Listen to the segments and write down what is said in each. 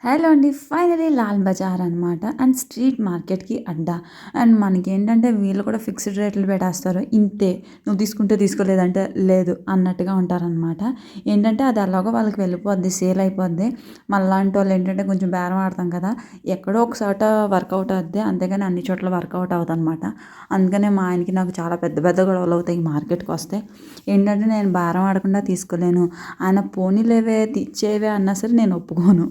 Hello అండి. Finally Lal Bazar అనమాట. And street మార్కెట్‌కి అడ్డా. అండ్ మనకేంటంటే వీళ్ళు కూడా ఫిక్స్డ్ రేట్లు పెట్టేస్తారు. ఇంతే నువ్వు తీసుకుంటే తీసుకో లేదంటే లేదు అన్నట్టుగా ఉంటారనమాట. ఏంటంటే అది ఎలాగో వాళ్ళకి వెళ్ళిపోద్ది, సేల్ అయిపోద్ది. మనలాంటోళ్ళు ఏంటంటే కొంచెం బేరం ఆడతాం కదా! ఎక్కడో ఒక చోట వర్కౌట్ అవుద్ది. అంతేగాని అన్ని చోట్ల వర్కౌట్ అవ్వదనమాట. అందుకనే మా ఆయనకి నాకు చాలా పెద్ద పెద్ద గొడవలు అవుతాయి మార్కెట్‌కొస్తే. ఏంటంటే నేను బేరం ఆడకుండా తీసుకోలేను. ఆయన పోనీలేవే ఇచ్చేవే అన్నా సరే నేను ఒప్పుకోను.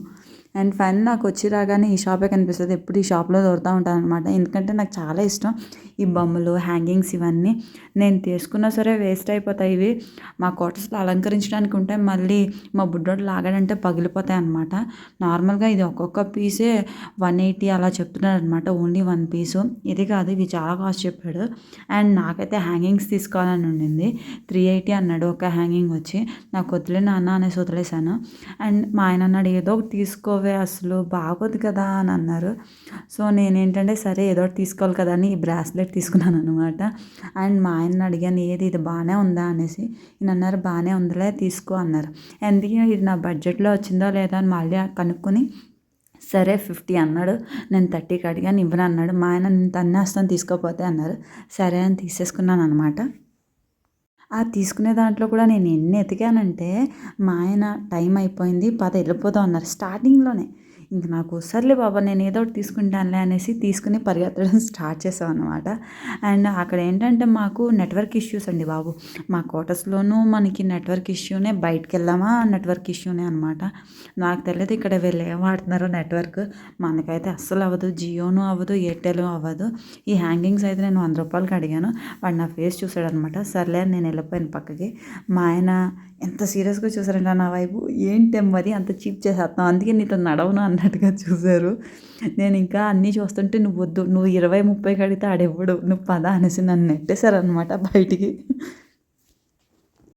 అండ్ ఫైనల్ నాకు వచ్చి రాగానే ఈ షాపే కనిపిస్తది. ఎప్పుడు ఈ షాప్‌లో దొరుకుతా ఉంటాననమాట. ఎందుకంటే నాకు చాలా ఇష్టం ఈ బొమ్మలు, హ్యాంగింగ్స్ ఇవన్నీ. నేను తీసుకున్నా సరే వేస్ట్ అయిపోతాయి ఇవి. మా క్వార్టర్స్‌లో అలంకరించడానికి ఉంటాయి. మళ్ళీ మా బుడ్డోడు లాగాడంటే పగిలిపోతాయన్నమాట. నార్మల్‌గా ఇది ఒక్కొక్క పీసే 180 అలా చెప్తున్నాడనమాట. ఓన్లీ 1 పీసు. ఇది కాదు ఇవి చాలా కాస్ట్ చెప్పాడు. అండ్ నాకైతే హ్యాంగింగ్స్ తీసుకోవాలని ఉండింది. 380 అన్నాడు ఒక హ్యాంగింగ్ వచ్చి. నాకు వద్దులే నాన్న అనేసి వదిలేసాను. అండ్ మా ఆయన అన్నాడు ఏదో ఒకటి తీసుకోవే అసలు బాగోదు కదా అని అన్నారు. సో నేనేంటంటే సరే ఏదో ఒకటి తీసుకోవాలి కదా అని ఈ బ్రాస్లెట్ తీసుకున్నాను అనమాట. అండ్ మా ఆయన్ని అడిగాను ఏది ఇది బాగానే ఉందా అనేసి. ఈయన అన్నారు బాగానే ఉందిలే తీసుకో అన్నారు. ఎందుకు ఇది నా బడ్జెట్లో వచ్చిందో లేదా అని మళ్ళీ కనుక్కొని సరే 50 అన్నాడు. నేను 30కి అడిగాను ఇవ్వను అన్నాడు. మా ఆయన నేను తన్నేస్తాను తీసుకోపోతే అన్నారు. సరే అని తీసేసుకున్నాను అనమాట. ఆ తీసుకునే దాంట్లో కూడా నేను ఎన్ని ఎతికానంటే మా ఆయన టైం అయిపోయింది పద వెళ్ళిపోదాం అన్నారు స్టార్టింగ్లోనే. ఇంక నాకు సర్లే బాబా నేను ఏదో ఒకటి తీసుకుంటానులే అనేసి తీసుకుని పరిగెత్తడం స్టార్ట్ చేసాం అనమాట. అండ్ అక్కడ ఏంటంటే మాకు నెట్వర్క్ ఇష్యూస్ అండి బాబు. మా క్వార్టర్స్లోనూ మనకి నెట్వర్క్ ఇష్యూనే, బయటికి వెళ్ళామా నెట్వర్క్ ఇష్యూనే అనమాట. నాకు తెలియదు ఇక్కడ వీళ్ళు ఏం వాడుతున్నారో నెట్వర్క్. మనకైతే అస్సలు అవ్వదు, జియోను అవ్వదు, ఎయిర్టెల్ అవ్వదు. ఈ హ్యాంగింగ్స్ అయితే నేను 100 రూపాయలకి అడిగాను. వాడు నా ఫేస్ చూసాడనమాట. సర్లే అని నేను వెళ్ళిపోయాను పక్కకి. మా ఆయన ఎంత సీరియస్గా చూసారంటే నా వైపు, ఏంటి మరి అంత చీప్ చేసేస్తున్నావు అందుకే నీతో నడవను అన్నట్టుగా చూశారు. నేను ఇంకా అన్నీ చూస్తుంటే నువ్వు వద్దు, నువ్వు 20, 30 కడిగితే ఆడెవ్వడు, నువ్వు పద అనేసి నన్ను నెట్టేశారనమాట బయటికి.